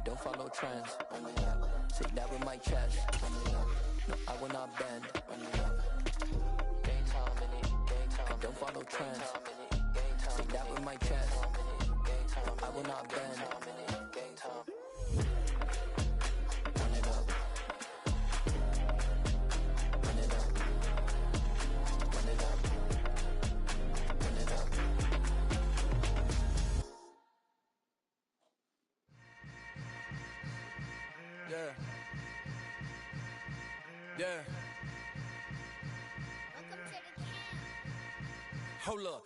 don't follow trends. Say that with my chest. No, I will not bend. I don't follow trends. Say that with my chest. No, I will not bend. Run it up. Run it up. Run it up. Run it up. Yeah. Yeah. Hold up.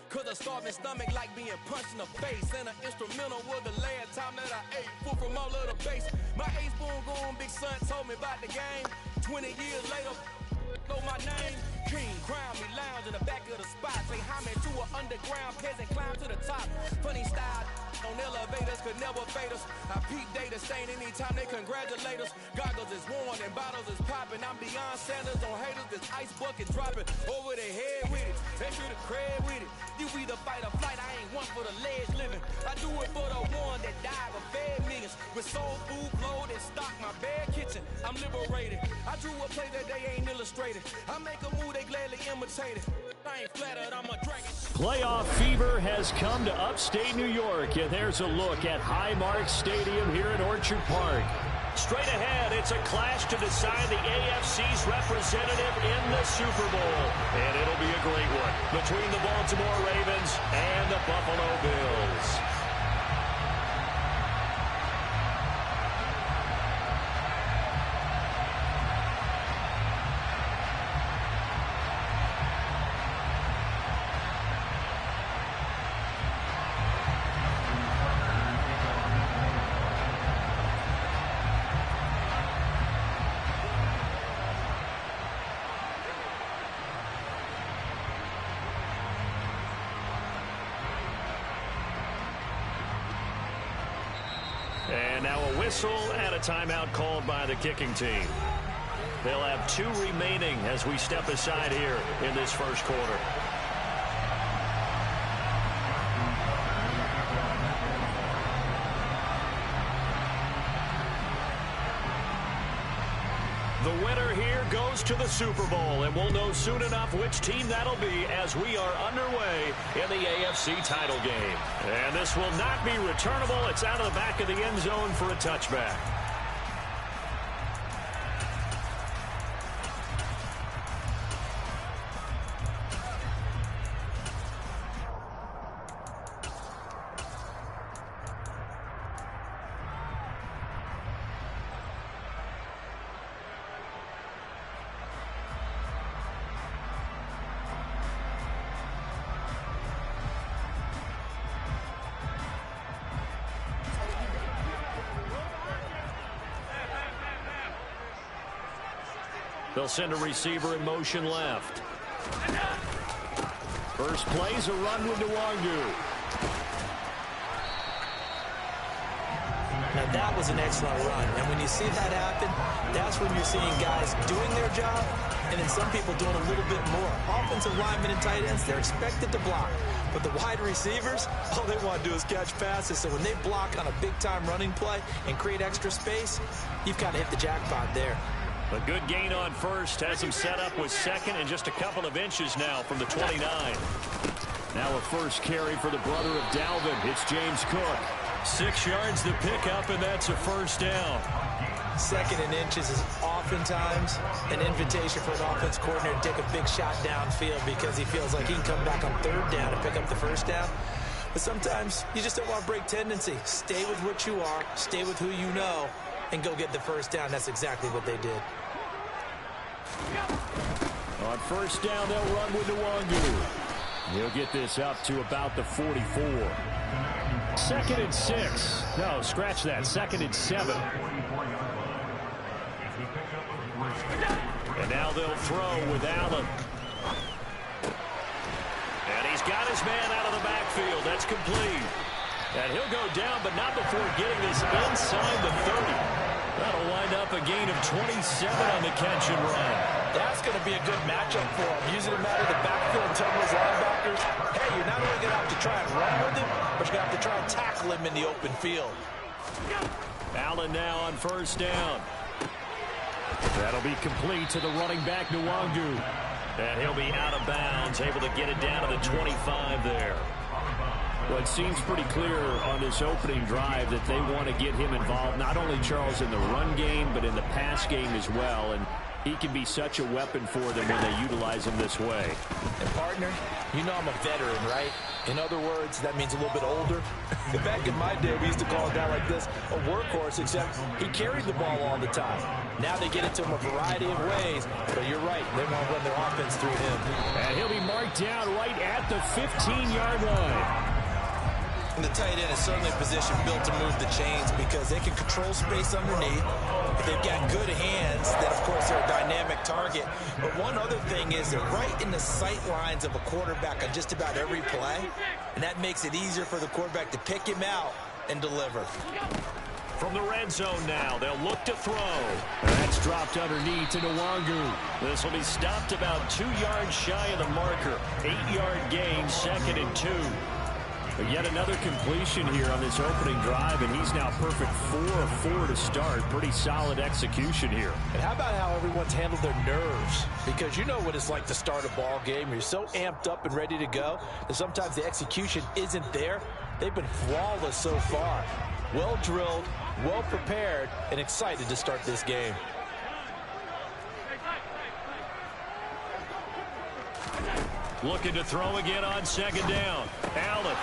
Cause a starving stomach like being punched in the face. And an instrumental was the last time that I ate food from all of the base. My ace spoon going, big son told me about the game. 20 years later, know my name. King, crown me, lounge in the back of the spot. Say homage to an underground peasant, climb to the top. Funny style on elevators could never fade us. I peep data stain anytime they congratulate us. Goggles is worn and bottles is popping. I'm beyond Sanders on haters. This ice bucket dropping over their head with it. Extra the cred with it. You either fight or flight. I ain't one for the ledge living. I do it for the one that died but fed millions. With soul food, flowed and stock my bare kitchen. I'm liberated. I drew a play that they ain't illustrated. I make a move they gladly imitated. I ain't flattered, I'm a dragon. Playoff fever has come to upstate New York, and there's a look at Highmark Stadium here in Orchard Park. Straight ahead, it's a clash to decide the AFC's representative in the Super Bowl. And it'll be a great one between the Baltimore Ravens and the Buffalo Bills. And now a whistle and a timeout called by the kicking team. They'll have 2 remaining as we step aside here in this first quarter. The winner here goes to the Super Bowl, and we'll know soon enough which team that'll be as we are underway in the AFC title game. And this will not be returnable. It's out of the back of the end zone for a touchback. They'll send a receiver in motion left. First play's a run with Nwangu. Now that was an excellent run. And when you see that happen, that's when you're seeing guys doing their job and then some people doing a little bit more. Offensive linemen and tight ends, they're expected to block. But the wide receivers, all they want to do is catch passes. So when they block on a big-time running play and create extra space, you've kind of hit the jackpot there. A good gain on first has him set up with second and just a couple of inches now from the 29. Now a first carry for the brother of Dalvin. It's James Cook. 6 yards to pick up, and that's a first down. Second and inches is oftentimes an invitation for an offense coordinator to take a big shot downfield because he feels like he can come back on third down and pick up the first down. But sometimes you just don't want to break tendency. Stay with what you are, stay with who you know, and go get the first down. That's exactly what they did. On first down, they'll run with Nwangu. He'll get this up to about the 44. 2nd and 6. No, scratch that. 2nd and 7. And now they'll throw with Allen. And he's got his man out of the backfield. That's complete. And he'll go down, but not before getting this inside the 30. That'll wind up a gain of 27 on the catch and run. That's going to be a good matchup for him. Using him out of the backfield and telling his linebackers, hey, you're not only going to have to try and run with him, but you're going to have to try and tackle him in the open field. Allen now on first down. That'll be complete to the running back, Nwangu. And he'll be out of bounds, able to get it down to the 25 there. Well, it seems pretty clear on this opening drive that they want to get him involved, not only, Charles, in the run game, but in the pass game as well. And he can be such a weapon for them when they utilize him this way. And, partner, you know I'm a veteran, right? In other words, that means a little bit older. Back in my day, we used to call a guy like this a workhorse, except he carried the ball all the time. Now they get it to him a variety of ways, but you're right, they want to run their offense through him. And he'll be marked down right at the 15-yard line. And the tight end is certainly a position built to move the chains because they can control space underneath. If they've got good hands, then, of course, they're a dynamic target. But one other thing is they're right in the sight lines of a quarterback on just about every play, and that makes it easier for the quarterback to pick him out and deliver. From the red zone now, they'll look to throw. And that's dropped underneath to Nwangu. This will be stopped about 2 yards shy of the marker. 8-yard gain, 2nd and 2. But yet another completion here on this opening drive, and he's now perfect 4 of 4 to start. Pretty solid execution here. And how about how everyone's handled their nerves? Because you know what it's like to start a ball game. You're so amped up and ready to go that sometimes the execution isn't there. They've been flawless so far. Well drilled, well prepared, and excited to start this game. Looking to throw again on 2nd down. Allen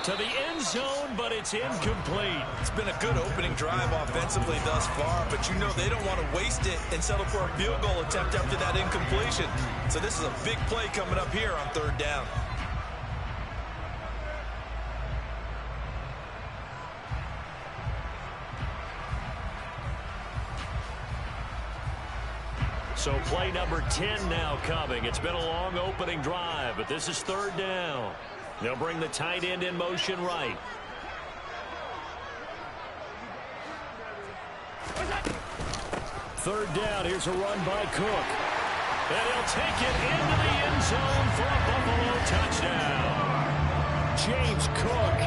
to the end zone, but it's incomplete. It's been a good opening drive offensively thus far, but you know they don't want to waste it and settle for a field goal attempt after that incompletion. So this is a big play coming up here on 3rd down. So play number 10 now coming. It's been a long opening drive, but this is 3rd down. They'll bring the tight end in motion right. Third down. Here's a run by Cook. And he'll take it into the end zone for a Buffalo touchdown. James Cook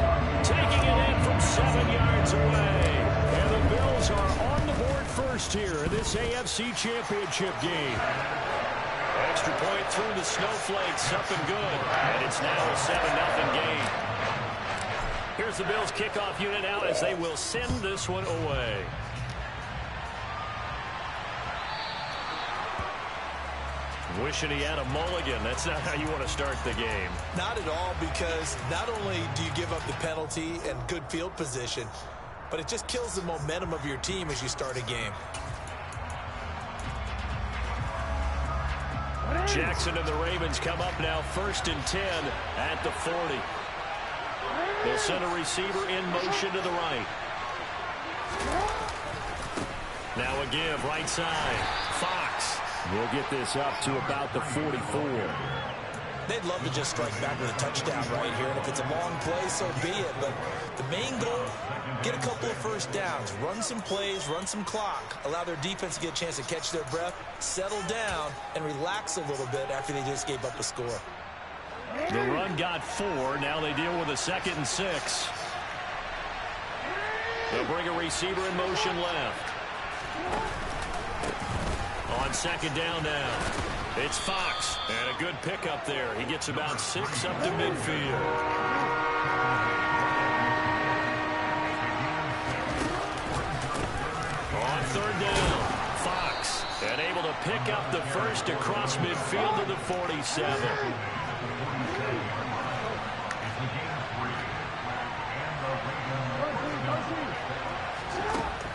taking it in from 7 yards away. And the Bills are on the board first here in this AFC Championship game. Extra point through the snowflakes, up and good. And it's now a 7-0 game. Here's the Bills kickoff unit out as they will send this one away. Wishing he had a mulligan. That's not how you want to start the game. Not at all, because not only do you give up the penalty and good field position, but it just kills the momentum of your team as you start a game. Jackson and the Ravens come up now 1st and 10 at the 40. They'll send a receiver in motion to the right. Now a give right side. Fox will get this up to about the 44. They'd love to just strike back with a touchdown right here, and if it's a long play, so be it. But the main goal, get a couple of first downs, run some plays, run some clock, allow their defense to get a chance to catch their breath, settle down, and relax a little bit after they just gave up a score. The run got 4. Now they deal with a 2nd and 6. They'll bring a receiver in motion left. On 2nd down now, it's Fox, and a good pickup there. He gets about 6 up to midfield. On 3rd down, Fox, and able to pick up the first across midfield to the 47.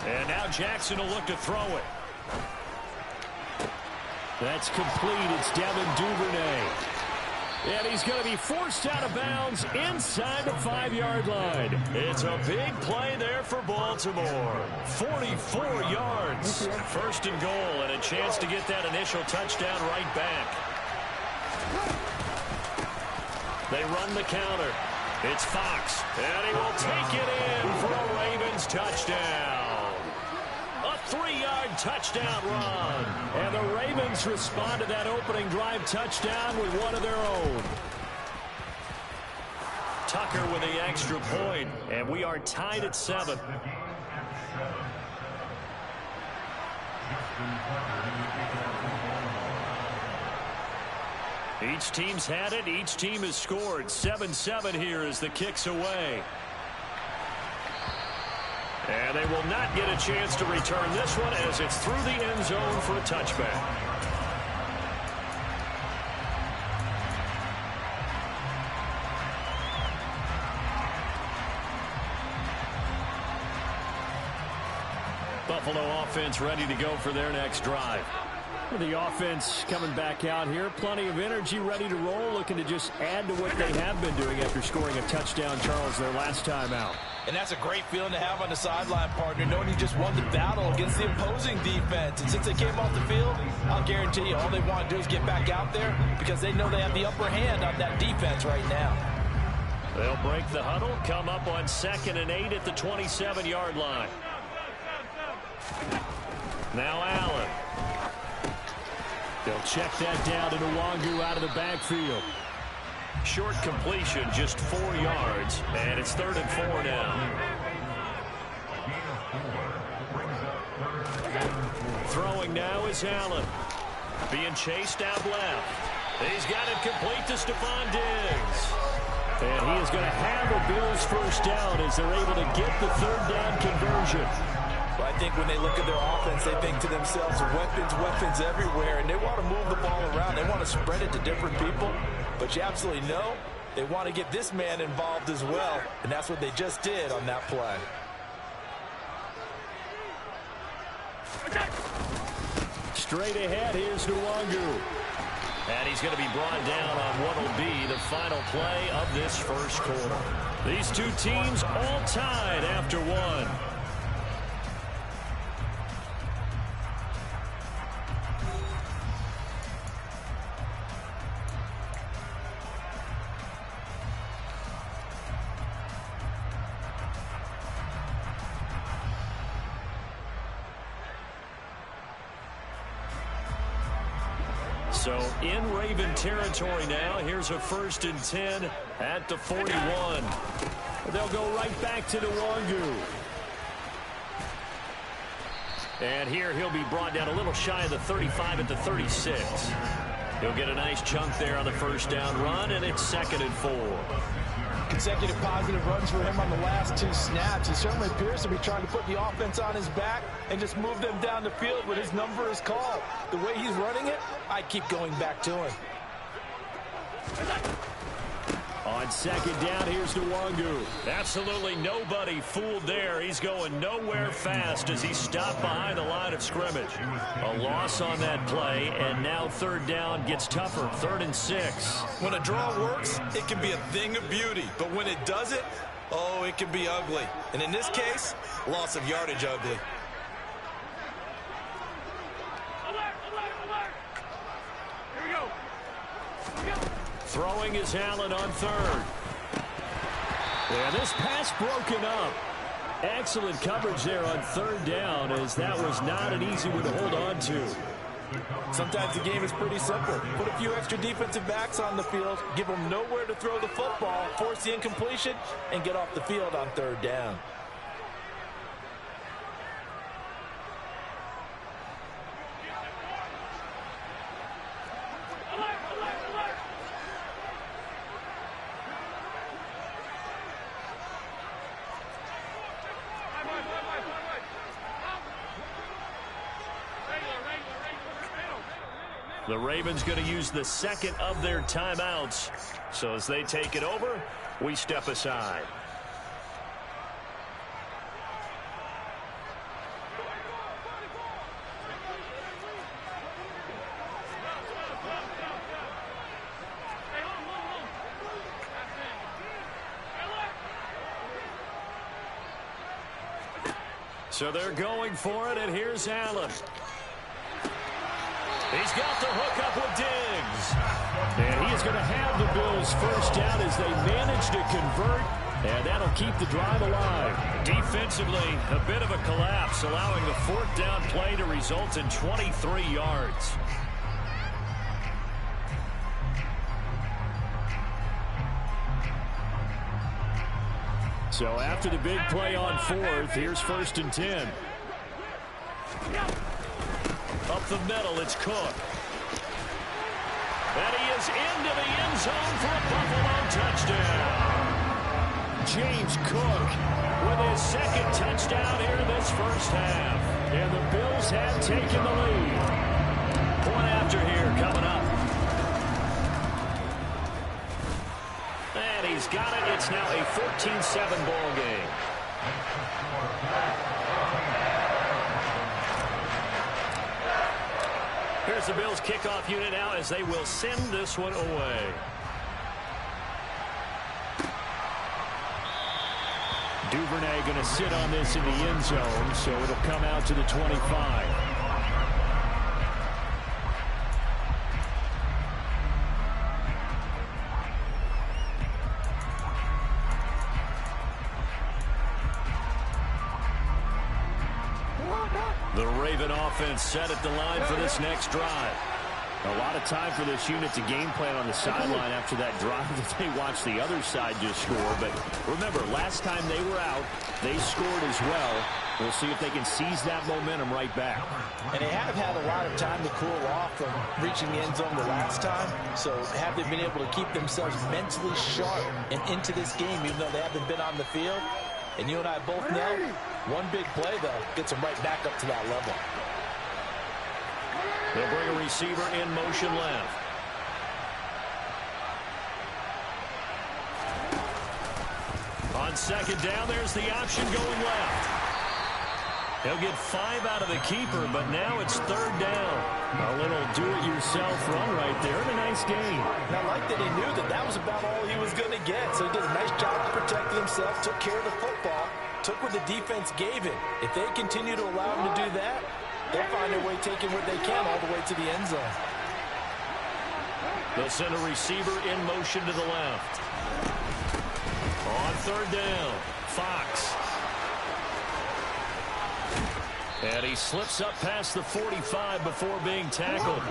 And now Jackson will look to throw it. That's complete. It's Devin Duvernay. And he's going to be forced out of bounds inside the 5-yard line. It's a big play there for Baltimore. 44 yards. 1st and goal, and a chance to get that initial touchdown right back. They run the counter. It's Fox, and he will take it in for a Ravens touchdown. A 3-yard touchdown run. And the Ravens respond to that opening drive touchdown with one of their own. Tucker with the extra point, and we are tied at 7. Each team's had it. Each team has scored. 7-7 here as the kick's away. And they will not get a chance to return this one as it's through the end zone for a touchback. Buffalo offense ready to go for their next drive. The offense coming back out here. Plenty of energy, ready to roll, looking to just add to what they have been doing after scoring a touchdown, Charles, their last time out. And that's a great feeling to have on the sideline, partner, knowing you just won the battle against the opposing defense. And since they came off the field, I'll guarantee you all they want to do is get back out there because they know they have the upper hand on that defense right now. They'll break the huddle, come up on 2nd and 8 at the 27-yard line. Now Allen. They'll check that down to Nwangu out of the backfield. Short completion, just 4 yards, and it's 3rd and 4 now. Throwing now is Allen. Being chased out left. He's got it complete to Stephon Diggs. And he is going to have the Bills first down as they're able to get the 3rd down conversion. Well, I think when they look at their offense, they think to themselves, weapons everywhere, and they want to move the ball around. They want to spread it to different people, but you absolutely know they want to get this man involved as well, and that's what they just did on that play. Straight ahead, here's Nwangu. And he's going to be brought down on what will be the final play of this first quarter. These two teams all tied after one. So in Raven territory now. Here's a 1st and 10 at the 41. They'll go right back to Nwangu. And here he'll be brought down a little shy of the 35 at the 36. He'll get a nice chunk there on the first down run, and it's 2nd and 4. Consecutive positive runs for him on the last 2 snaps. He certainly appears to be trying to put the offense on his back and just move them down the field when his number is called. The way he's running it, I keep going back to him. On 2nd down, here's Nwangu. Absolutely nobody fooled there. He's going nowhere fast as he stopped behind the line of scrimmage. A loss on that play, and now 3rd down gets tougher. 3rd and 6. When a draw works, it can be a thing of beauty. But when it doesn't, oh, it can be ugly. And in this case, loss of yardage ugly. Throwing is Allen on 3rd. Yeah, this pass broken up. Excellent coverage there on 3rd down, as that was not an easy one to hold on to. Sometimes the game is pretty simple. Put a few extra defensive backs on the field, give them nowhere to throw the football, force the incompletion, and get off the field on 3rd down. The Ravens going to use the 2nd of their timeouts. So as they take it over, we step aside. So they're going for it, and here's Allen. He's got the hook up with Diggs. And he is going to have the Bills first down as they manage to convert, and that'll keep the drive alive. Defensively, a bit of a collapse, allowing the 4th down play to result in 23 yards. So after the big play on fourth, here's 1st and 10. Up the middle, it's Cook. And he is into the end zone for a Buffalo touchdown. James Cook with his 2nd touchdown here in this first half. And the Bills have taken the lead. Point after here coming up. And he's got it. It's now a 14-7 ball game. Here's the Bills kickoff unit now as they will send this one away. Duvernay going to sit on this in the end zone, so it'll come out to the 25. The Raven offense set at the line for this next drive. A lot of time for this unit to game plan on the sideline after that drive that they watched the other side just score. But remember, last time they were out, they scored as well. We'll see if they can seize that momentum right back. And they have had a lot of time to cool off from reaching the end zone the last time. So have they been able to keep themselves mentally sharp and into this game, even though they haven't been on the field? And you and I both know, one big play, though, gets them right back up to that level. They'll bring a receiver in motion left. On 2nd down, there's the option going left. He'll get 5 out of the keeper, but now it's 3rd down. A little do-it-yourself run right there and a nice gain. And I like that he knew that that was about all he was going to get. So he did a nice job of protecting himself, took care of the football, took what the defense gave him. If they continue to allow him to do that, they'll find their way taking what they can all the way to the end zone. They'll send a receiver in motion to the left. On 3rd down, Fox. And he slips up past the 45 before being tackled.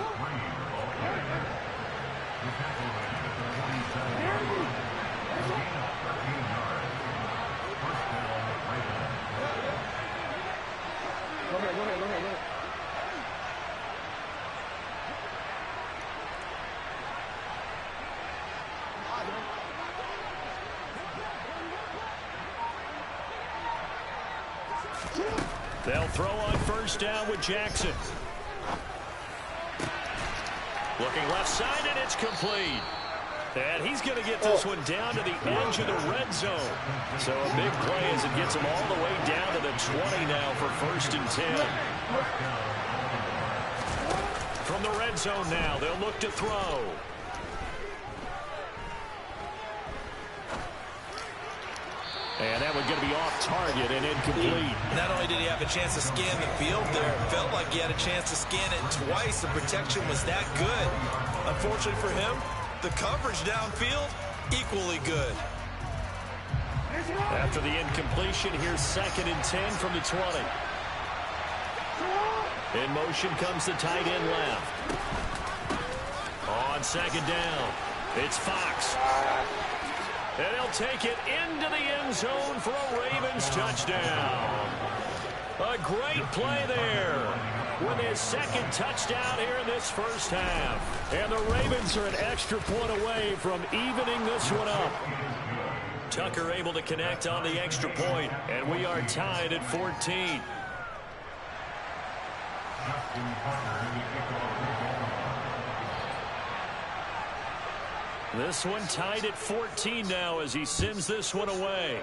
They'll throw on 1st down with Jackson. Looking left side, and it's complete. And he's going to get this one down to the edge of the red zone. So a big play as it gets him all the way down to the 20 now for 1st and 10. From the red zone now, they'll look to throw. And that one's going to be off target and incomplete. Not only did he have a chance to scan the field there, it felt like he had a chance to scan it twice. The protection was that good. Unfortunately for him, the coverage downfield, equally good. After the incompletion, here's 2nd and 10 from the 20. In motion comes the tight end left. On 2nd down, it's Fox. And he'll take it into the end zone for a Ravens touchdown. A great play there with his 2nd touchdown here in this first half. And the Ravens are an extra point away from evening this one up. Tucker able to connect on the extra point, and we are tied at 14. This one tied at 14 now as he sends this one away.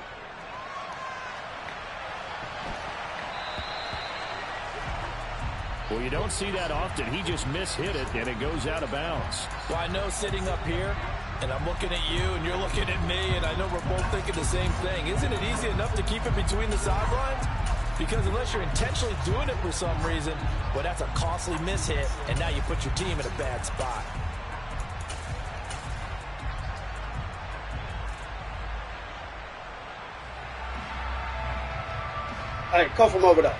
Well, you don't see that often. He just mishit it, and it goes out of bounds. Well, I know sitting up here, and I'm looking at you, and you're looking at me, and I know we're both thinking the same thing. Isn't it easy enough to keep it between the sidelines? Because unless you're intentionally doing it for some reason, well, that's a costly mishit, and now you put your team in a bad spot. All right, call from over there.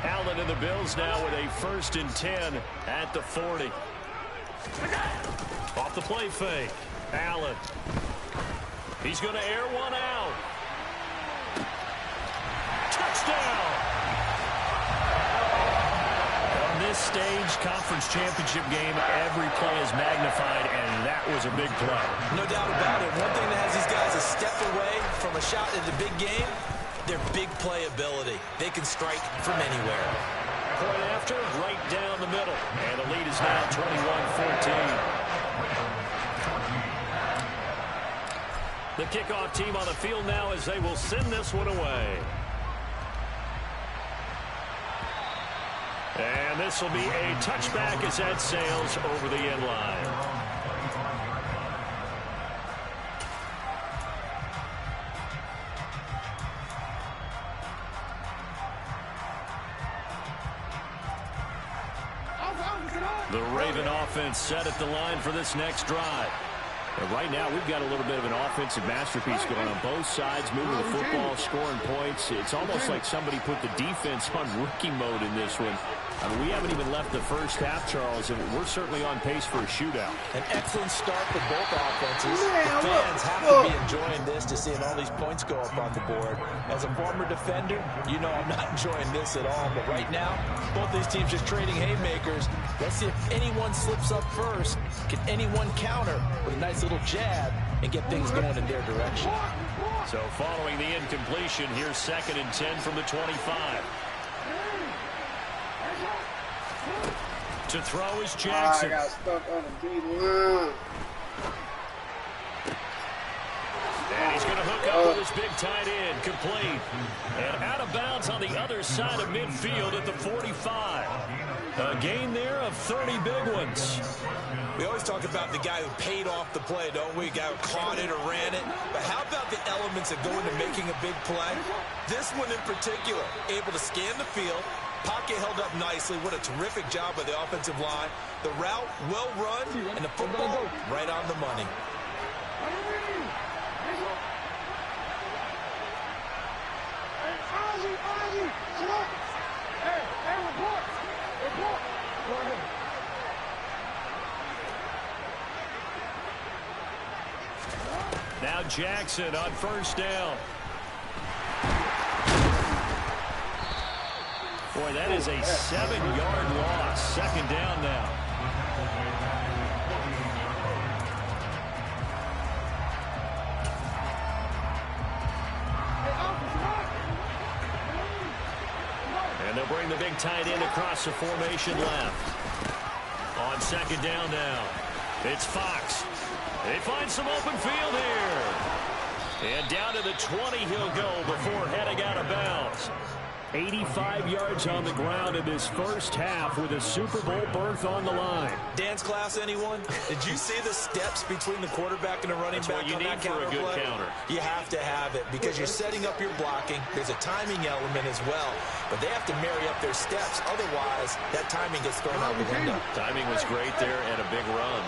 Allen and the Bills now with a 1st and 10 at the 40. Off the play fake. Allen. He's going to air one out. Touchdown! On this stage, conference championship game, every play is magnified, and that was a big play. No doubt about it. One thing that has these guys a step away from a shot in the big game, their big play ability. They can strike from anywhere. Point after, right down the middle. And the lead is now 21-14. The kickoff team on the field now as they will send this one away. And this will be a touchback as that sails over the end line. The Raven offense set at the line for this next drive. And right now, we've got a little bit of an offensive masterpiece going on both sides, moving the football, scoring points. It's almost like somebody put the defense on rookie mode in this one. I mean, we haven't even left the first half, Charles, and we're certainly on pace for a shootout. An excellent start for both offenses. The fans have to be enjoying this to seeing all these points go up on the board. As a former defender, you know I'm not enjoying this at all. But right now, both these teams just trading haymakers. Let's see if anyone slips up first. Can anyone counter with a nice little jab and get things going in their direction? So following the incompletion, here's 2nd and 10 from the 25. To throw is Jackson. I got stuck on the D-line. And he's going to hook up with his big tight end, complete. And out of bounds on the other side of midfield at the 45. A gain there of 30 big ones. We always talk about the guy who paid off the play, don't we? A guy who caught it or ran it. But how about the elements that go into making a big play? This one in particular, able to scan the field. Pocket held up nicely. What a terrific job by the offensive line. The route well run, and the football right on the money. Now Jackson on first down. Boy, that is a 7-yard loss. 2nd down now. And they'll bring the big tight end across the formation left. On 2nd down now, it's Fox. They find some open field here. And down to the 20 he'll go before heading out of bounds. 85 yards on the ground in this first half with a Super Bowl berth on the line. Dance class, anyone? Did you see the steps between the quarterback and the running back on that counter play? That's what you need for a good counter. You have to have it because you're setting up your blocking. There's a timing element as well, but they have to marry up their steps. Otherwise, that timing gets thrown out the window. Timing was great there and a big run.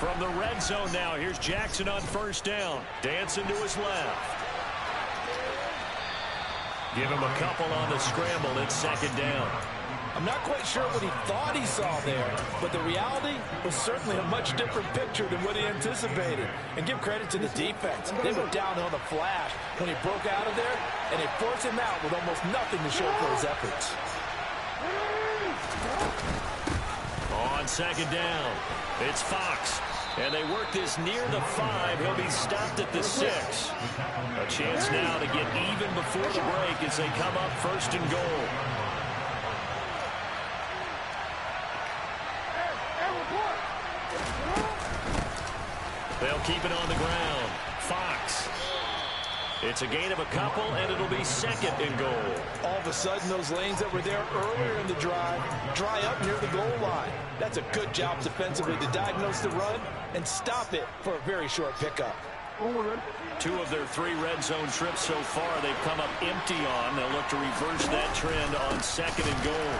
From the red zone now, here's Jackson on first down. Dancing to his left. Give him a couple on the scramble. It's 2nd down. I'm not quite sure what he thought he saw there, but the reality was certainly a much different picture than what he anticipated. And give credit to the defense. They went down on the flash when he broke out of there, and they forced him out with almost nothing to show for his efforts. On 2nd down, it's Fox. And they work this near the 5. He'll be stopped at the 6. A chance now to get even before the break as they come up 1st and goal. They'll keep it on the ground. Fox. It's a gain of a couple, and it'll be 2nd and goal. All of a sudden, those lanes that were there earlier in the drive dry up near the goal line. That's a good job defensively to diagnose the run and stop it for a very short pickup. 2 of their 3 red zone trips so far they've come up empty on. They'll look to reverse that trend on 2nd and goal.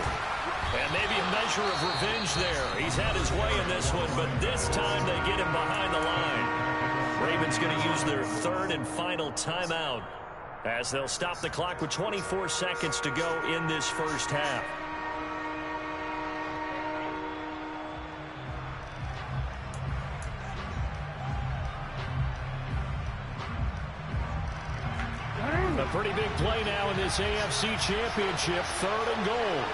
And maybe a measure of revenge there. He's had his way in this one, but this time they get him behind the line. Ravens going to use their 3rd and final timeout. as they'll stop the clock with 24 seconds to go in this first half. A pretty big play now in this AFC Championship, 3rd and goal.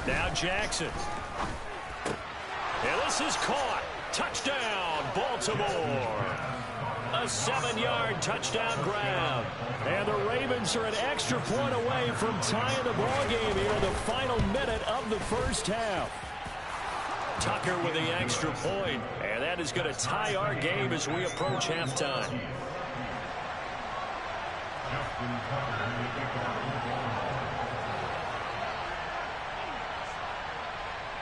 Now Jackson. And this is caught. Touchdown, Baltimore. A 7-yard touchdown grab. And the Ravens are an extra point away from tying the ball game here in the final minute of the first half. Tucker with the extra point. And that is going to tie our game as we approach halftime.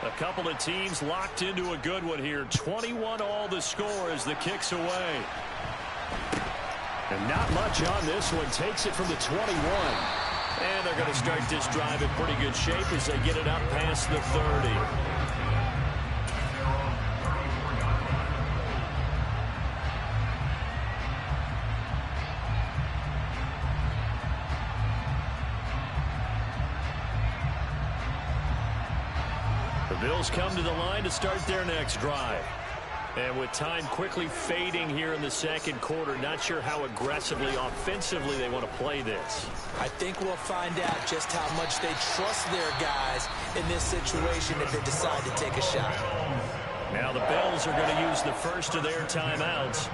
A couple of teams locked into a good one here. 21 all the score as the kick's away. And not much on this one. Takes it from the 21. And they're going to start this drive in pretty good shape as they get it up past the 30. Bills come to the line to start their next drive. And with time quickly fading here in the second quarter, not sure how aggressively, offensively they want to play this. I think we'll find out just how much they trust their guys in this situation if they decide to take a shot. Now the Bills are going to use the first of their timeouts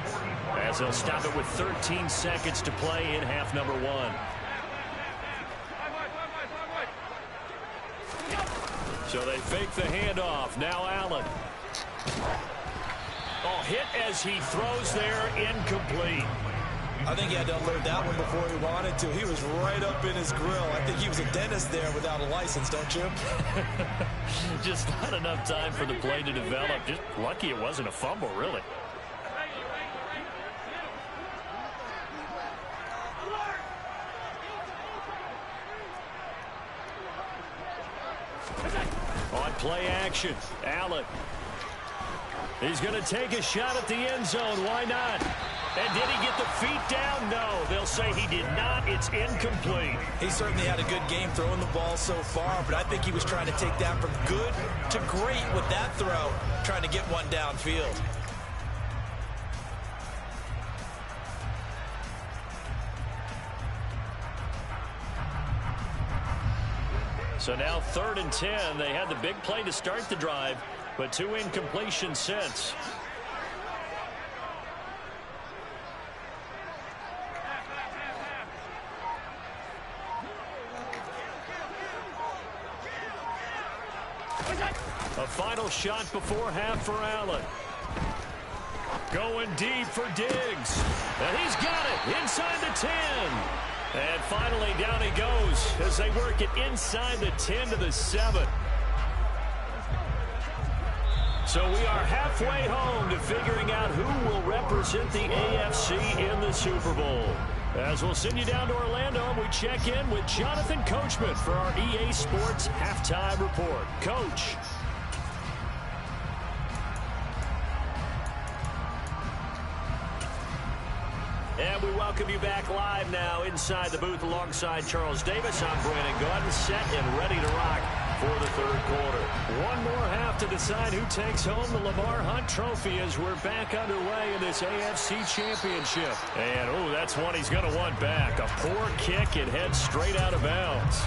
as they'll stop it with 13 seconds to play in half number 1. So they fake the handoff. Now Allen. Oh, hit as he throws there, incomplete. I think he had to unload that one before he wanted to. He was right up in his grill. I think he was a dentist there without a license, don't you? Just not enough time for the play to develop. Just lucky it wasn't a fumble, really. On play action, Allen. He's going to take a shot at the end zone. Why not? And did he get the feet down? No. They'll say he did not. It's incomplete. He certainly had a good game throwing the ball so far, but I think he was trying to take that from good to great with that throw, trying to get one downfield. So now 3rd and 10. They had the big play to start the drive, but 2 incompletions since. A final shot before half for Allen. Going deep for Diggs. And he's got it inside the 10. And finally, down he goes as they work it inside the 10 to the 7. So we are halfway home to figuring out who will represent the AFC in the Super Bowl. As we'll send you down to Orlando, and we check in with Jonathan Coachman for our EA Sports Halftime Report. Coach. And we welcome you back live now inside the booth alongside Charles Davis. I'm Brandon Gordon, set and ready to rock for the third quarter. One more half to decide who takes home the Lamar Hunt Trophy as we're back underway in this AFC Championship. And, oh, that's one he's going to want back. A poor kick and heads straight out of bounds.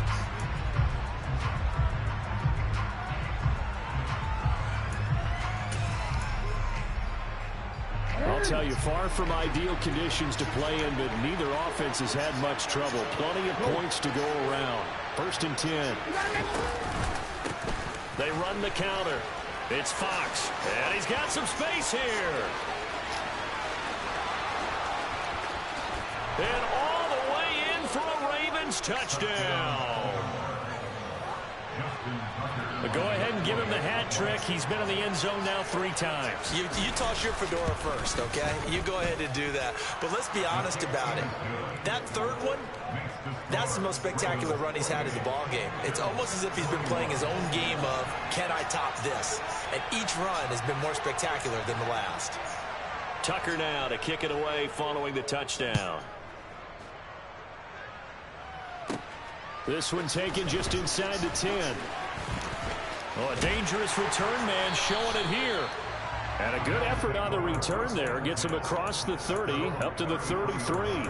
I'll tell you, far from ideal conditions to play in, but neither offense has had much trouble. Plenty of points to go around. 1st and 10. They run the counter. It's Fox, and he's got some space here. And all the way in for a Ravens touchdown. But go ahead and give him the hat trick. He's been in the end zone now 3 times. You toss your fedora first, okay? You go ahead and do that. But let's be honest about it. That third one, that's the most spectacular run he's had in the ball game. It's almost as if he's been playing his own game of, can I top this? And each run has been more spectacular than the last. Tucker now to kick it away following the touchdown. This one taken just inside the 10. Oh, a dangerous return man showing it here. And a good effort on the return there. Gets him across the 30, up to the 33.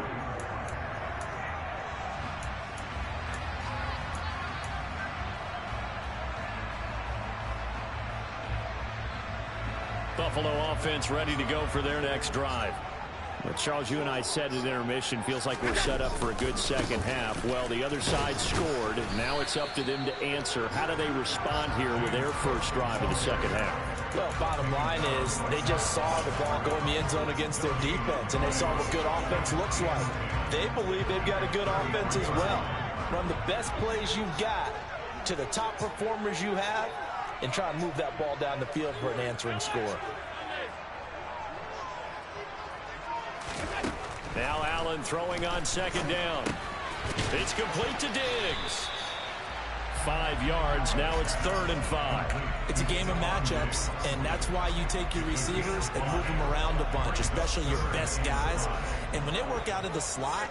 Buffalo offense ready to go for their next drive. Well, Charles, you and I said at intermission, feels like we're set up for a good second half. Well, the other side scored. Now it's up to them to answer. How do they respond here with their first drive of the second half? Well, bottom line is they just saw the ball go in the end zone against their defense, and they saw what good offense looks like. They believe they've got a good offense as well. Run the best plays you've got to the top performers you have and try and move that ball down the field for an answering score. Now Allen throwing on second down. It's complete to Diggs. 5 yards. Now it's 3rd and 5. It's a game of matchups, and that's why you take your receivers and move them around a bunch, especially your best guys. And when they work out of the slot,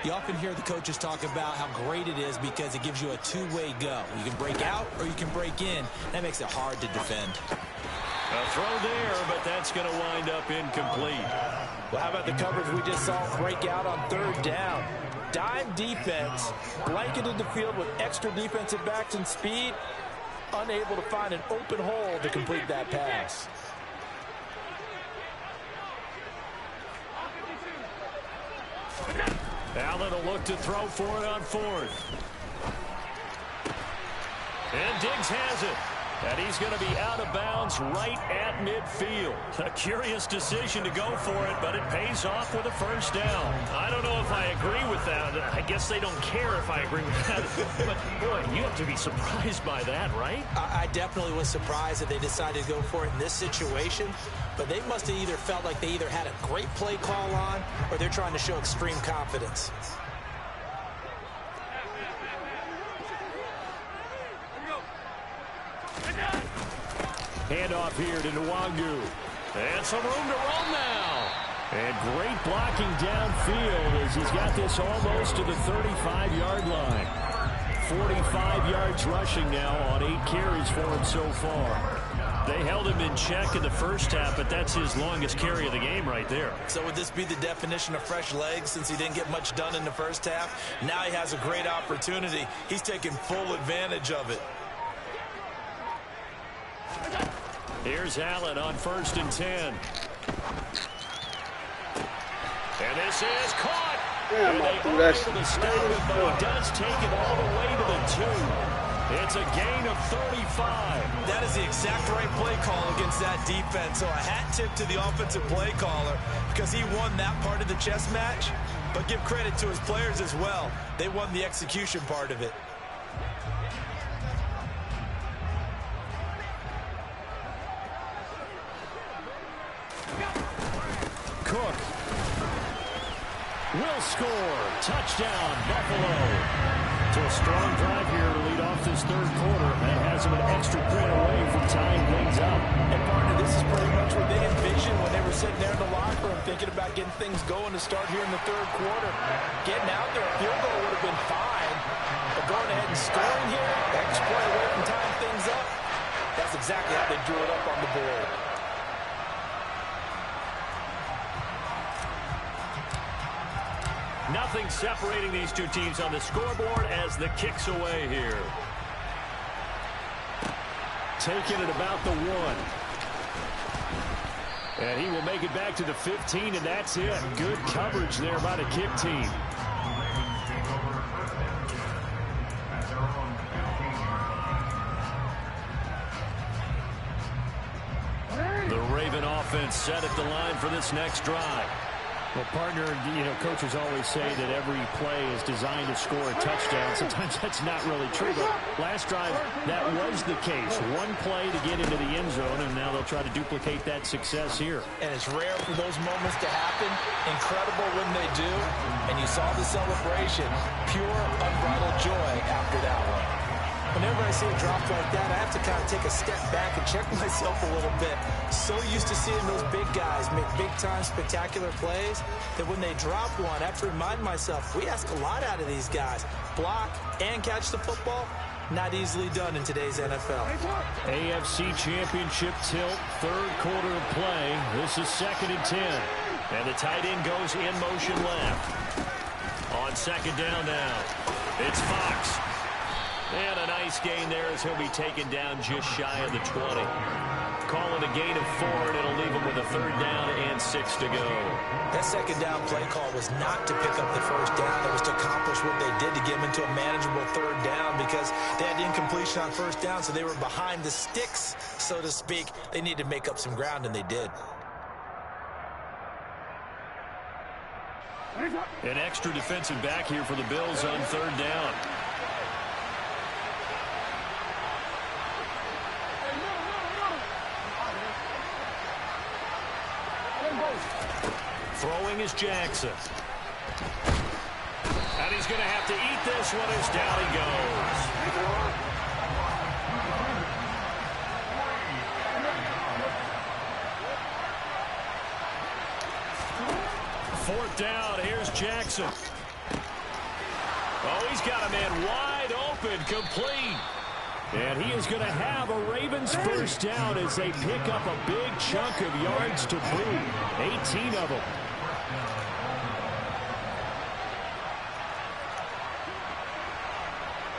you often hear the coaches talk about how great it is because it gives you a two-way go. You can break out or you can break in. That makes it hard to defend. A throw there, but that's going to wind up incomplete. Well, how about the coverage we just saw break out on 3rd down? Dime defense, blanketed the field with extra defensive backs and speed, unable to find an open hole to complete that pass. Allen will look to throw for it on 4th. And Diggs has it. And he's going to be out of bounds right at midfield. A curious decision to go for it, but it pays off with a first down. I don't know if I agree with that. I guess they don't care if I agree with that. But, boy, you have to be surprised by that, right? I definitely was surprised that they decided to go for it in this situation. But they must have either felt like they either had a great play call on or they're trying to show extreme confidence. Handoff here to Nwangu. And some room to run now. And great blocking downfield as he's got this almost to the 35-yard line. 45 yards rushing now on 8 carries for him so far. They held him in check in the first half, but that's his longest carry of the game right there. So would this be the definition of fresh legs since he didn't get much done in the first half? Now he has a great opportunity. He's taking full advantage of it. Here's Allen on 1st and 10. And this is caught. Yeah, and they are able to stop it, but he does take it all the way to the 2. It's a gain of 35. That is the exact right play call against that defense. So a hat tip to the offensive play caller because he won that part of the chess match. But give credit to his players as well. They won the execution part of it. Cook will score. Touchdown, Buffalo. So a strong drive here to lead off this 3rd quarter. That has him an extra point away from tying things up. And partner, this is pretty much what they envisioned when they were sitting there in the locker room thinking about getting things going to start here in the 3rd quarter. Getting out there, a field goal would have been fine. But going ahead and scoring here, extra point away from tying things up, that's exactly how they drew it up on the board. Nothing separating these two teams on the scoreboard as the kick's away here. Taking it about the 1. And he will make it back to the 15, and that's it. Good coverage there by the kick team. The Raven offense set at the line for this next drive. Well, partner, coaches always say that every play is designed to score a touchdown. Sometimes that's not really true, but last drive, that was the case. One play to get into the end zone, and now they'll try to duplicate that success here. And it's rare for those moments to happen. Incredible when they do. And you saw the celebration. Pure, unbridled joy after that one. Whenever I see a drop like that, I have to kind of take a step back and check myself a little bit. So used to seeing those big guys make big-time spectacular plays that when they drop one, I have to remind myself, we ask a lot out of these guys. Block and catch the football, not easily done in today's NFL. AFC Championship tilt, third quarter of play. This is 2nd and 10. And the tight end goes in motion left. On 2nd down now, it's Fox. And a nice gain there as he'll be taken down just shy of the 20. Call it a gain of 4, and it'll leave him with a 3rd down and 6 to go. That 2nd down play call was not to pick up the 1st down. It was to accomplish what they did to get him into a manageable 3rd down because they had incompletion on 1st down, so they were behind the sticks, so to speak. They needed to make up some ground, and they did. An extra defensive back here for the Bills on 3rd down. Throwing is Jackson. And he's going to have to eat this one as down he goes. 4th down. Here's Jackson. Oh, he's got a man wide open, complete. And he is going to have a Ravens 1st down as they pick up a big chunk of yards to boot. 18 of them.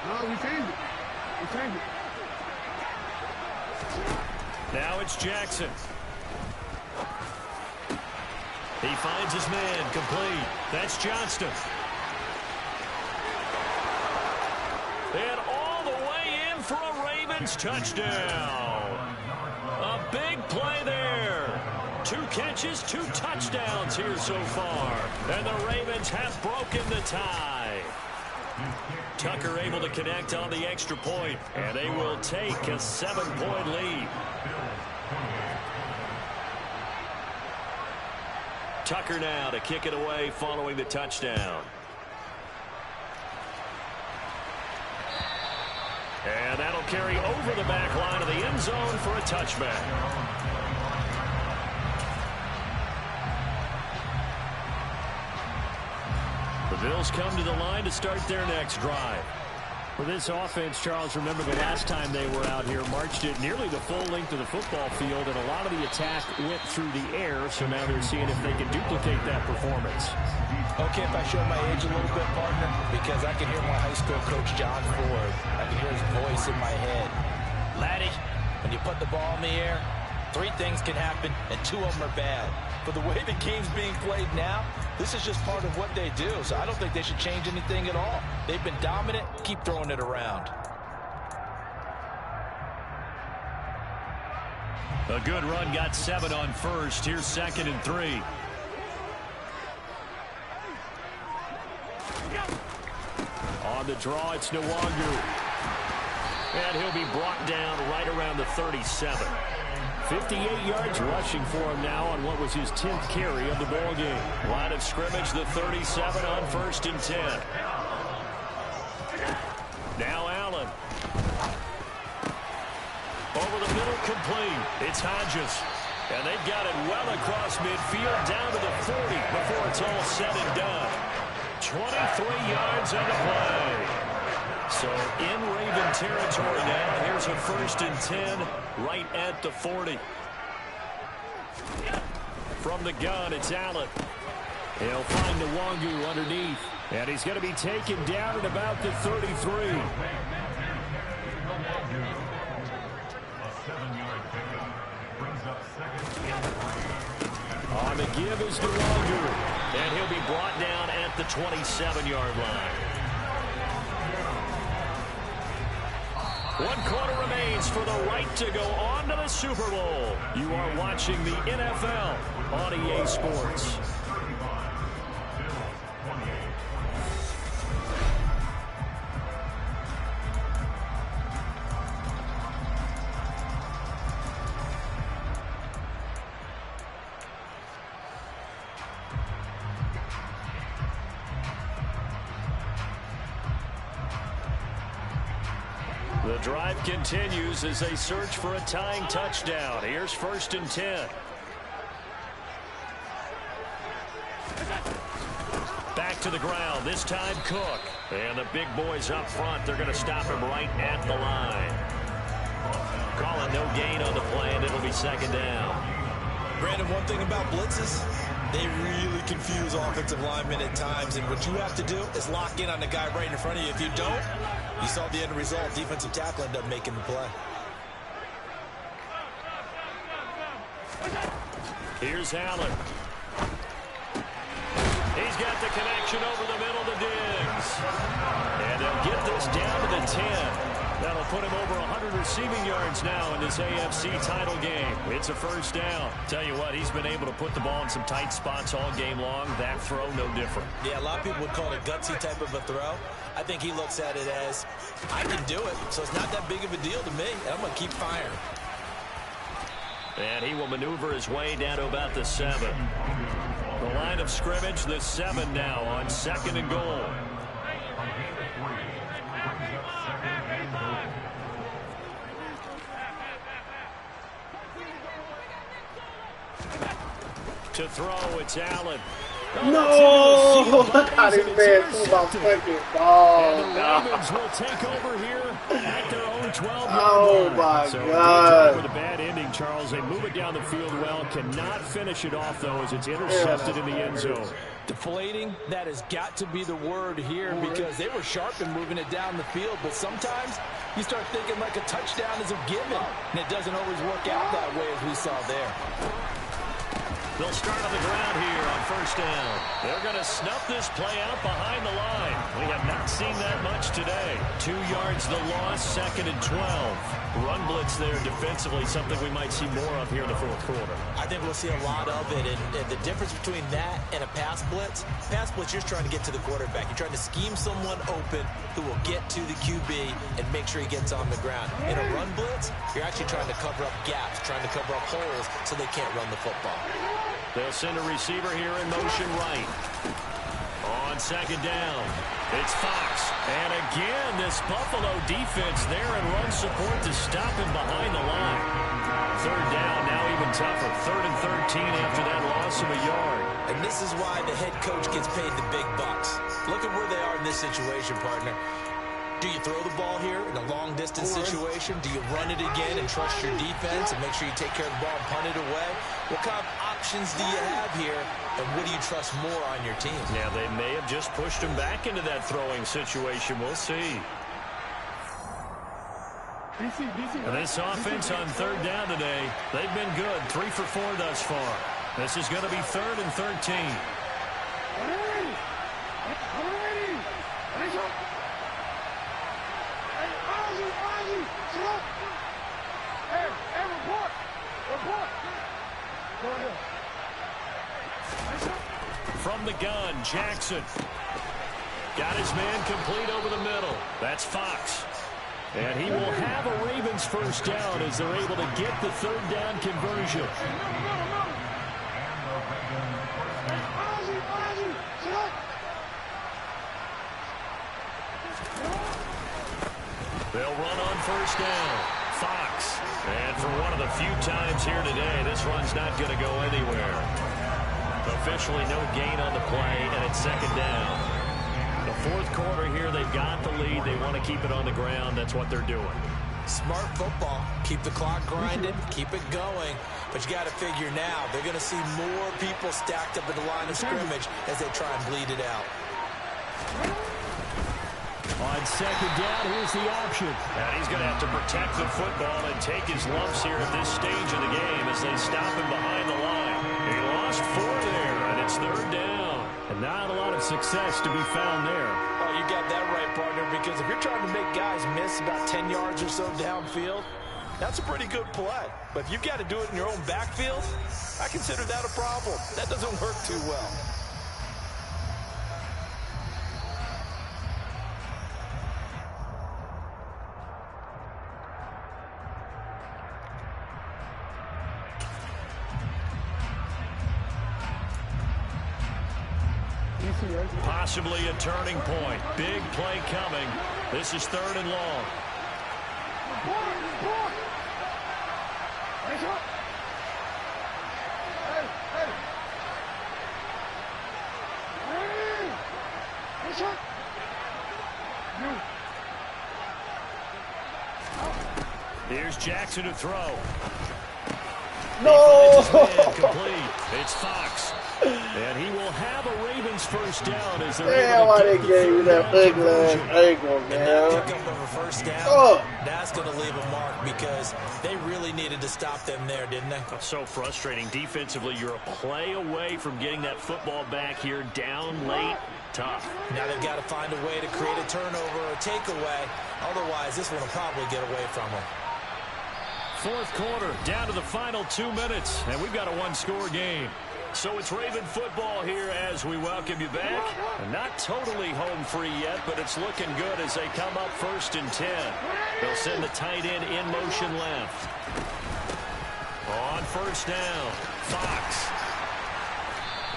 No, we changed it. We changed it. Now it's Jackson. He finds his man, complete. That's Johnston. And all the way in for a Ravens touchdown. A big play there. 2 catches, 2 touchdowns here so far. And the Ravens have broken the tie. Tucker able to connect on the extra point, and they will take a 7-point lead. Tucker now to kick it away following the touchdown. And that'll carry over the back line of the end zone for a touchback. The Bills come to the line to start their next drive. For this offense, Charles, remember the last time they were out here, marched it nearly the full length of the football field, and a lot of the attack went through the air, so now they're seeing if they can duplicate that performance. Okay, if I show my age a little bit, partner, because I can hear my high school coach, John Ford. I can hear his voice in my head. Laddie, when you put the ball in the air, 3 things can happen, and 2 of them are bad. But the way the game's being played now, this is just part of what they do, so I don't think they should change anything at all. They've been dominant. Keep throwing it around. A good run, got 7 on 1st. Here's 2nd and 3. On the draw, it's Nwangu. And he'll be brought down right around the 37. 58 yards rushing for him now on what was his 10th carry of the ball game. Line of scrimmage, the 37 on 1st and 10. Now Allen. Over the middle, complete. It's Hodges. And they've got it well across midfield down to the 40 before it's all said and done. 23 yards on the play. So in Raven territory now. Here's a 1st and 10 right at the 40. From the gun, it's Allen. He'll find Nwangu underneath. And he's going to be taken down at about the 33. On the give is Nwangu. And he'll be brought down at the 27-yard line. 1 quarter remains for the right to go on to the Super Bowl. You are watching the NFL on EA Sports. The drive continues as they search for a tying touchdown. Here's 1st and 10. Back to the ground, this time Cook. And the big boys up front, they're going to stop him right at the line. Call it no gain on the play, and it'll be 2nd down. Brandon, one thing about blitzes, they really confuse offensive linemen at times, and what you have to do is lock in on the guy right in front of you. If you don't, you saw the end result. Defensive tackle ended up making the play. Here's Allen. He's got the connection over the middle to Diggs. And they'll get this down to the 10. That'll put him over 100 receiving yards now in this AFC title game. It's a 1st down. Tell you what, he's been able to put the ball in some tight spots all game long. That throw, no different. Yeah, a lot of people would call it a gutsy type of a throw. I think he looks at it as, I can do it, so it's not that big of a deal to me, and I'm going to keep firing. And he will maneuver his way down to about the 7. The line of scrimmage, the 7 now on 2nd and goal. To throw, it's Allen. No! Look how this man threw my fucking ball. And the Ravens will take over here at their own 12-yard line. Oh, my so God. With a bad ending, Charles. They move it down the field well. Cannot finish it off, though, as it's intercepted in the end zone. Deflating, that has got to be the word here because they were sharp in moving it down the field, but sometimes you start thinking like a touchdown is a given, and it doesn't always work out that way as we saw there. They'll start on the ground here on 1st down. They're going to snuff this play out behind the line. We have not seen that much today. 2 yards the loss, 2nd and 12. Run blitz there defensively, something we might see more of here in the 4th quarter. I think we'll see a lot of it, and the difference between that and a pass blitz, you're just trying to get to the quarterback. You're trying to scheme someone open who will get to the QB and make sure he gets on the ground. In a run blitz, you're actually trying to cover up gaps, trying to cover up holes so they can't run the football. They'll send a receiver here in motion right. On 2nd down, it's Fox. And again, this Buffalo defense there in run support to stop him behind the line. 3rd down, now even tougher. 3rd and 13 after that loss of a yard. And this is why the head coach gets paid the big bucks. Look at where they are in this situation, partner. Do you throw the ball here in a long-distance situation? Do you run it again and trust your defense and make sure you take care of the ball and punt it away? What kind of options do you have here, and what do you trust more on your team? Yeah, they may have just pushed him back into that throwing situation. We'll see. And this offense on 3rd down today, they've been good. 3 for 4 thus far. This is going to be 3rd and 13. From the gun, Jackson. Got his man complete over the middle. That's Fox. And he will have a Ravens 1st down as they're able to get the 3rd down conversion. They'll run on 1st down. Fox. And for one of the few times here today, this run's not going to go anywhere. Officially no gain on the play, and it's 2nd down. The 4th quarter here, they've got the lead. They want to keep it on the ground. That's what they're doing. Smart football. Keep the clock grinding. Keep it going. But you got to figure now, they're going to see more people stacked up at the line of scrimmage as they try and bleed it out. On 2nd down, here's the option. And he's going to have to protect the football and take his lumps here at this stage of the game as they stop him behind the line. He lost 4 there, and it's 3rd down. And not a lot of success to be found there. Oh, you got that right, partner, because if you're trying to make guys miss about 10 yards or so downfield, that's a pretty good play. But if you've got to do it in your own backfield, I consider that a problem. That doesn't work too well. Possibly a turning point. Big play coming. This is 3rd and long. Here's Jackson to throw. No! He finds his man complete. It's Fox. And he will have a Ravens first down as they're Damn, why they gave you that ugly angle, man. That pickup of a first down, that's going to leave a mark because they really needed to stop them there, didn't they? That's so frustrating. Defensively, you're a play away from getting that football back here down late. Tough. Now they've got to find a way to create a turnover or a takeaway. Otherwise, this one will probably get away from them. Fourth quarter, down to the final 2 minutes, and we've got a one-score game. So it's Raven football here as we welcome you back. Not totally home free yet, but it's looking good as they come up 1st and 10. They'll send the tight end in motion left. On first down, Fox.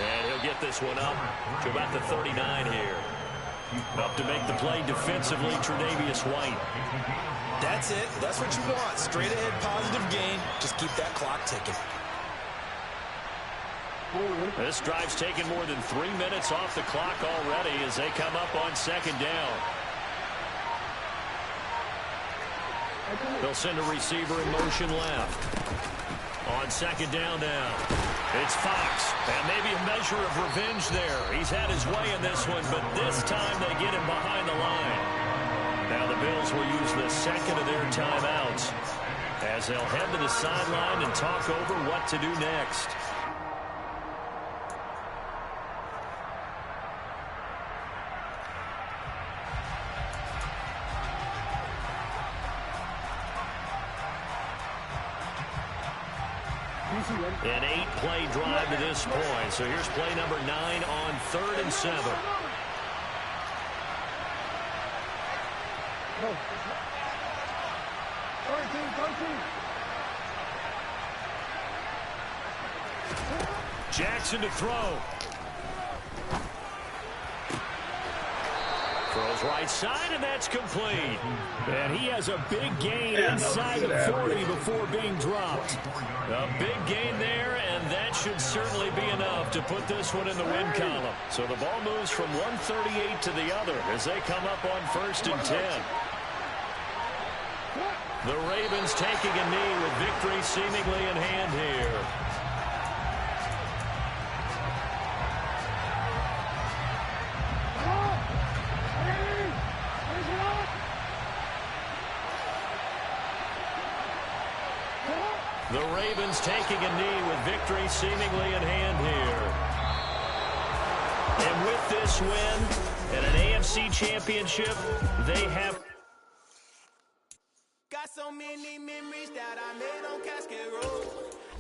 And he'll get this one up to about the 39 here. Up to make the play defensively, Tre'Davious White. That's it. That's what you want. Straight ahead positive gain. Just keep that clock ticking. This drive's taken more than 3 minutes off the clock already as they come up on second down. They'll send a receiver in motion left. On second down now, it's Fox. And maybe a measure of revenge there. He's had his way in this one, but this time they get him behind the line. Now the Bills will use the second of their timeouts as they'll head to the sideline and talk over what to do next. An 8-play drive to this point. So here's play number 9 on 3rd and 7. Jackson to throw. Throws right side, and that's complete. And he has a big gain inside of 40 before being dropped. A big gain there, and that should certainly be enough to put this one in the win column. So the ball moves from 138 to the other as they come up on 1st and 10. The Ravens taking a knee with victory seemingly in hand here. The Ravens taking a knee with victory seemingly in hand here. And with this win and an AFC championship, they have... Got so many memories that I made on Cascade Road.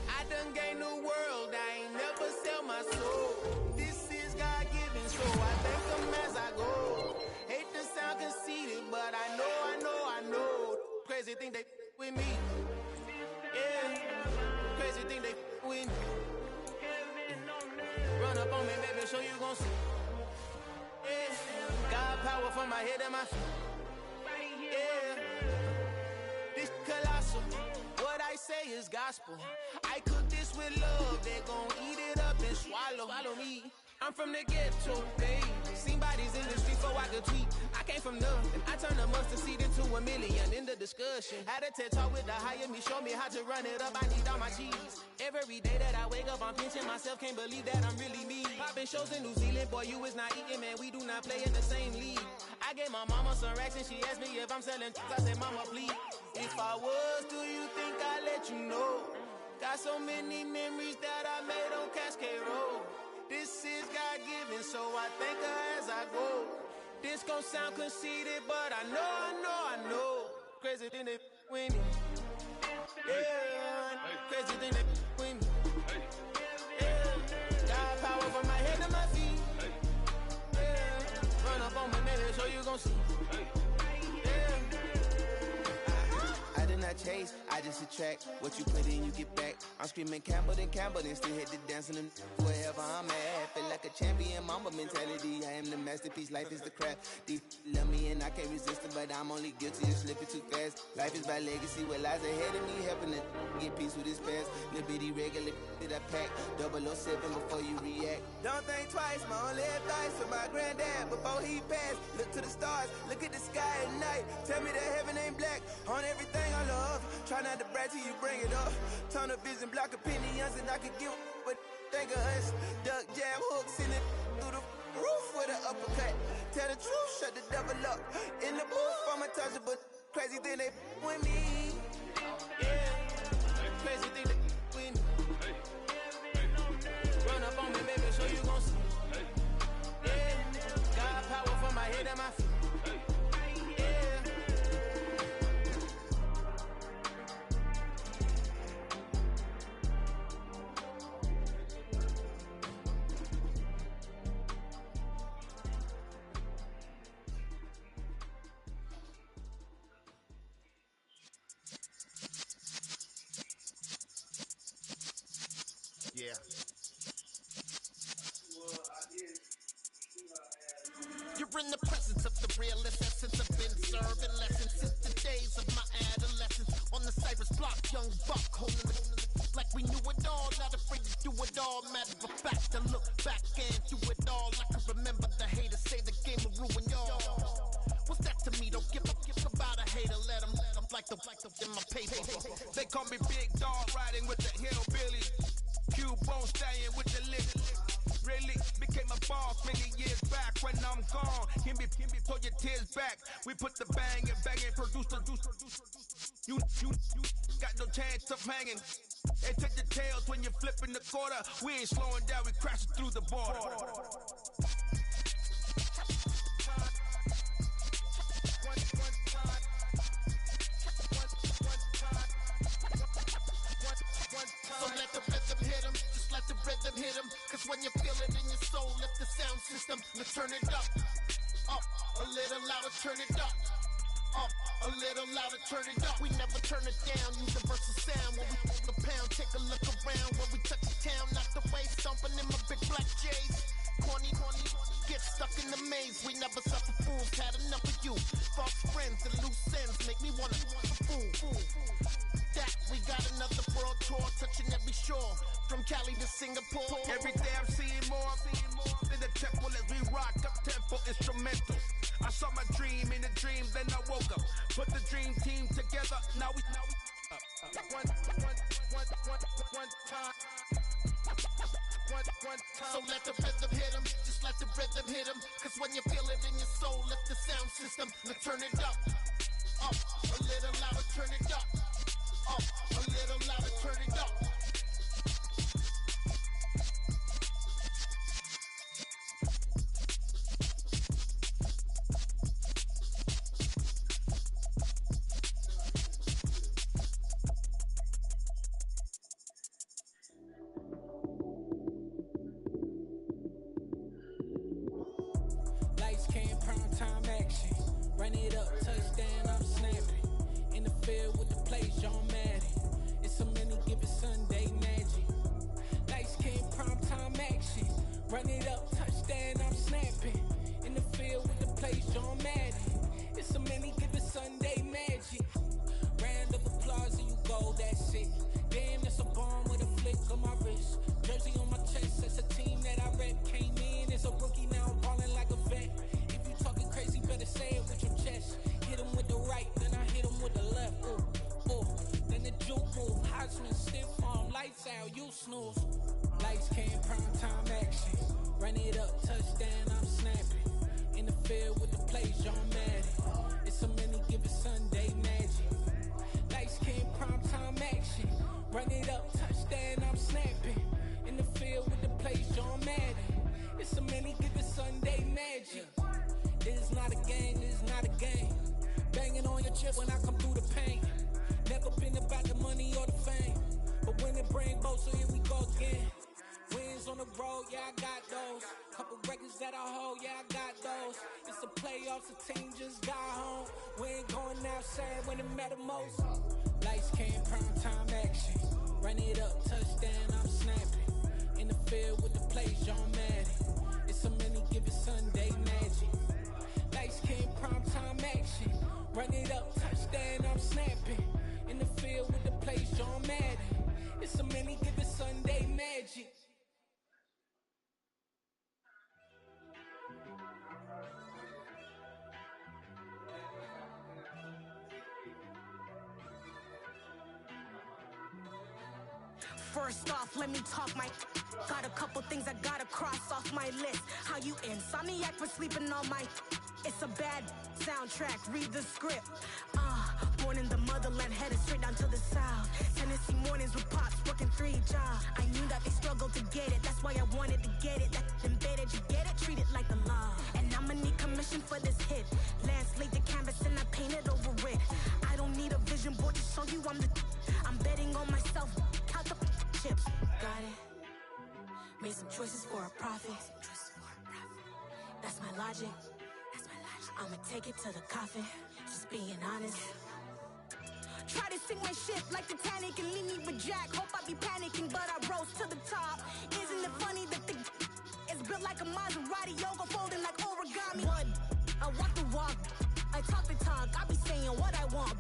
I done gained the world, I ain't never sell my soul. This is God-given, so I thank him as I go. Hate to sound conceited, but I know. Crazy thing they with me. Yeah, crazy thing they with me. Run up on me, baby, show you gon' see. Yeah, God power from my head and my feet. Yeah, this colossal. What I say is gospel. I cook this with love. They gon' eat it up and swallow me. I'm from the ghetto, babe. Seen bodies in the street so I could tweet. I came from nothing. I turned a mustard seed into a million in the discussion. Had a TED talk with the higher me, show me how to run it up. I need all my cheese. Every day that I wake up, I'm pinching myself. Can't believe that I'm really me. Popping shows in New Zealand, boy, you is not eating, man. We do not play in the same league. I gave my mama some racks and she asked me if I'm selling. I said, mama, please. If I was, do you think I'd let you know? Got so many memories that I made on Cascade Road. This is God-given, so I thank her as I go. This gon' sound conceited, but I know. Crazy thing they with me. Yeah, crazy thing they with me. Yeah, God power from my head to my feet. Yeah, run up on me, baby, so you gon' see. Yeah, I did not chase. I just attract what you put in, you get back. I'm screaming Campbell, then still hit the dancing and wherever I'm at. Feel like a champion, mamba mentality. I am the masterpiece, life is the craft. Deep love me and I can't resist it, but I'm only guilty of slipping too fast. Life is by legacy, what lies ahead of me, helping to get peace with his past. Little bitty regular that I pack, 007 before you react. Don't think twice, my only advice for my granddad before he passed. Look to the stars, look at the sky at night. Tell me that heaven ain't black on everything I love. Try not to brag till you bring it up. Tunnel vision, block opinions, and I could give what think of us. Duck jab hooks in it through the roof with an uppercut. Tell the truth, shut the devil up. In the booth, I'm untouchable. Crazy thing they with me. Yeah, crazy thing they with me. Run up on me, baby, so you gon' see. Yeah, got power from my head and my feet. Yeah. You're in the presence of the realest essence. I've been serving lessons since the days of my adolescence. On the Cypress block, young buck holding it like we knew it all. Not afraid to do it all. Matter of fact, I look back and do it all. I can remember the haters say the game will ruin y'all. What's that to me? Don't give about a hater. Let them like the in my paper. They call me Big Dog, riding with the hillbilly. Q-Bone staying with the lick. Really became a boss many years back. When I'm gone, can be pull your tears back. We put the bang and produce. You got no chance of hanging. They take the tails when you're flipping the quarter. We ain't slowing down, we crashing through the border. So let the rhythm hit him, just let the rhythm hit him. Cause when you feel it in your soul, lift the sound system, let's turn it up. Up, a little louder, turn it up. Up, a little louder, turn it up. We never turn it down, universal sound. When we pull the pound, take a look around. When we touch the town, not the way, stomping in my big black J's. Corny, get stuck in the maze. We never suffer fools, had enough of you. False friends and loose ends make me wanna fool. That we got another world tour, touching every shore, from Cali to Singapore. Every day I'm seeing more in the temple as we rock up tempo instrumentals. I saw my dream in a dream, then I woke up. Put the dream team together, now we one time. So let the rhythm hit him, just let the rhythm hit him. Cause when you feel it in your soul, lift the sound system, let's turn it up. Up, a little louder, turn it up. Up, a little louder, turn it up. Lights came, prime time action. Run it up, touchdown, I'm snapping. In the field with the plays, John Madden. It's a many given Sunday magic. Lights came, prime time action. Run it up, touchdown, I'm snapping. In the field with the plays, John Madden. It's a many given Sunday magic. Round of applause and you go, that's it. Damn, that's a bomb with a flick on my wrist. Jersey on my chest, that's a team that I rep. Came in as a rookie, now I'm ballin' like a vet. If you talking crazy, better say it with your chest. Hit him with the right, then I hit him with the left. Then the juke move, Heisman, stiff arm, lights out, you snooze. Lights came, prime time action. Run it up, touchdown, I'm snapping. In the field with the plays, John Madden. It's a many given Sunday magic. Lights came, prime time action. Run it up, touchdown, I'm snapping. In the field with the plays, John Madden. It's a many given Sunday magic. This is not a game, this is not a game. Banging on your chip when I come through the pain. Never been about the money or the fame. But when it bring both, so here we go again. Wins on the road. road, yeah, I got those. Couple records that I hold, yeah, I got those. It's the playoffs, the team just got home. We ain't going outside when it matter most. Lights came, prime time action. Run it up, touchdown, I'm snapping. In the field with the plays, John Madden. It's so many given Sunday magic. Lights came, prime time action. Run it up, touchdown, I'm snapping. In the field with the plays, John Madden. It's so many given Sunday magic. First off, let me talk my. Got a couple things I gotta cross off my list. How you insomniac for sleeping on my. It's a bad soundtrack, read the script. Born in the motherland, headed straight down to the south. Tennessee mornings with pops, working 3 jobs. I knew that they struggled to get it, that's why I wanted to get it. That embedded, you get it, treat it like the law. And I'ma need commission for this hit. Lance laid the canvas and I painted over it. I don't need a vision board to show you I'm the. I'm betting on myself, count the chips. Got it. Made some choices for a profit. That's my logic. I'ma take it to the coffin, just being honest. Try to sing my shit like Titanic and leave me with Jack. Hope I be panicking, but I rose to the top. Isn't it funny that the is built like a Maserati, yoga folding like origami? What? I walk the walk, I talk the talk, I be saying what I want.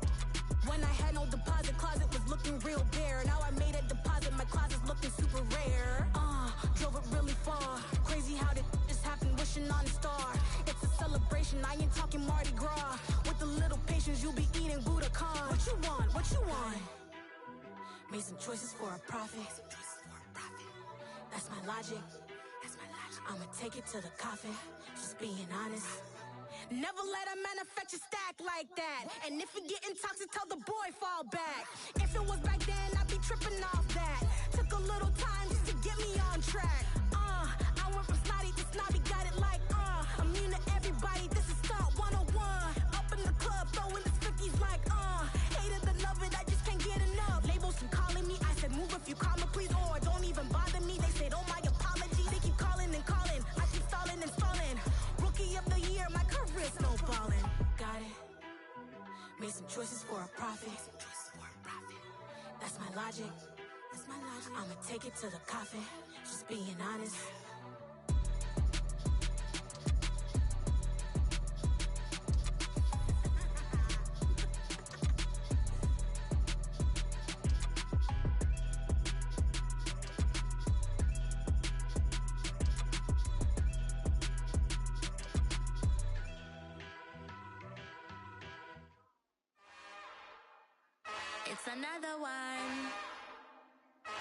When I had no deposit, closet was looking real bare. Now I made a deposit, my closet's looking super rare. Drove it really far. Crazy how did just happen, wishing on a star. It's a celebration, I ain't talking Mardi Gras. With a little patience, you'll be eating Budokan. What you want? What you want? Made some choices for a profit. That's my logic. I'ma take it to the coffin, just being honest. Never let a manufacture stack like that. And if it getting toxic, tell the boy fall back. If it was back then, I'd be tripping off that. Took a little time just to get me on track. I went from snotty to snobby, got it like immune to everybody, this is Stunt 101. Up in the club, throwing the cookies like hate it and love it, I just can't get enough. Labels keep calling me, I said move if you call me please, or don't even bother me. They said oh my apologies, they keep calling and calling. I keep stalling and stalling. Rookie of the year, my career snowballing. Got it. Made some choices for a profit. That's my logic. I'ma take it to the coffin, just being honest. It's another one.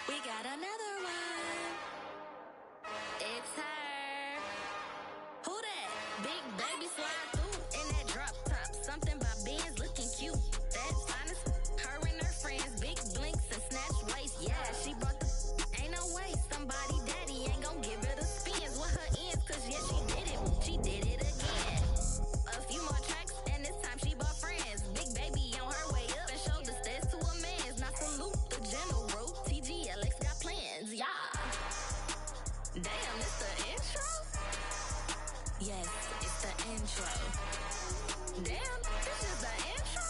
We got another one. It's her. Who that? Big baby slide through in that drop top. Something by Benz looking cute. That's honest. Her and her friends, big blinks and snatch waist. Yeah, she brought the. Ain't no way somebody daddy ain't gon' give her the spins with her ends. Cause yeah, she did it. She did it again. A few more tracks and this time she bought friends. Big baby on her way up and showed the stairs to a man's. Now salute the general. TGLX got plans, yeah. Damn, it's the intro? Yes, it's the intro. Damn, this is the intro?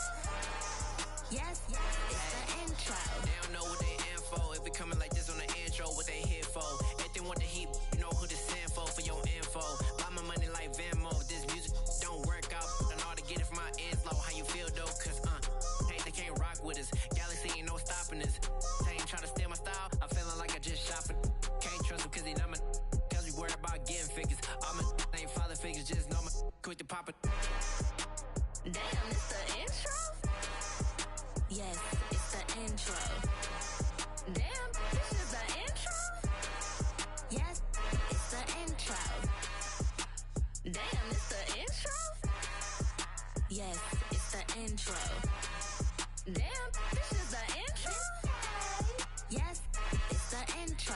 Yes, it's the intro. They don't know what they in for. If it coming like this on the intro, what they here for? If they want the heat, you know who to send for your info. Buy my money like Venmo. This music don't work out. I know how to get it from my ends low. How you feel though? Cause hey, they can't rock with us. Galaxy ain't no stopping us. They ain't trying to steal my style. I'm feeling like I just shopping. Can't trust them cause they not my. Cause we worried about getting figures. All my ain't father figures. Just know my quick to pop it. Damn, it's the intro? Yes, it's the intro. Damn, this is the intro? Yes, it's the intro. Damn, it's the intro? Yes, it's the intro. Damn, this is the intro? Yes, it's the intro.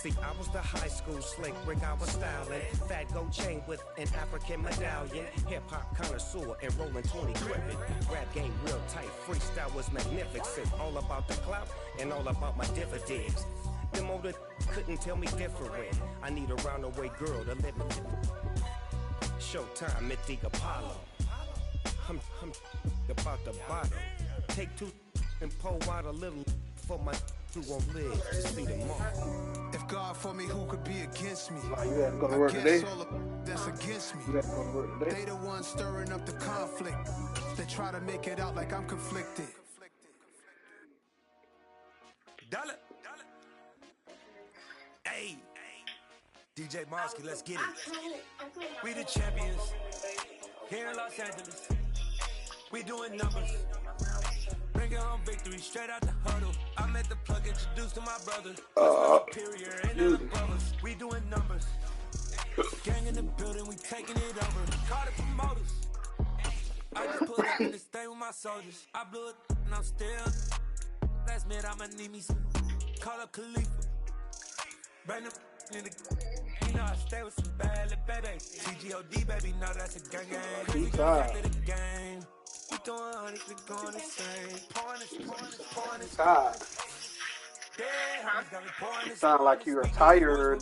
See, I was the high school slick Rick, I was styling. Fat gold chain with an African medallion. Hip-hop connoisseur and rolling 20 cribbing. Rap game real tight, freestyle was magnificent. All about the clout and all about my dividends. Them older couldn't tell me different. I need a roundaway girl to let me. Showtime at the Apollo. I'm about the bottom. Take two and pour out a little for my who won't live to see tomorrow. If God for me, who could be against me? You had to go to work today. That's against me. You had to go to work today. They the ones stirring up the conflict. They try to make it out like I'm conflicted. Dollar. Hey, DJ Mosky, let's get it. We the champions here in Los Angeles. We doing numbers. Bring it home victory straight out the huddle. I met the plug, introduced to my brother. Superior and other brothers. We doing numbers. Gang in the building, we taking it over. Call the promoters. I just pulled up in this thing with my soldiers. I blew it and I'm still. Last minute I'ma need me some. Call up Khalifa. Bring them in the. You know I stay with some bad little babies. TGOD baby, know that's a gang gang. We go after the game. We doing honest, we going insane. Pouring this. Sound like you are tired.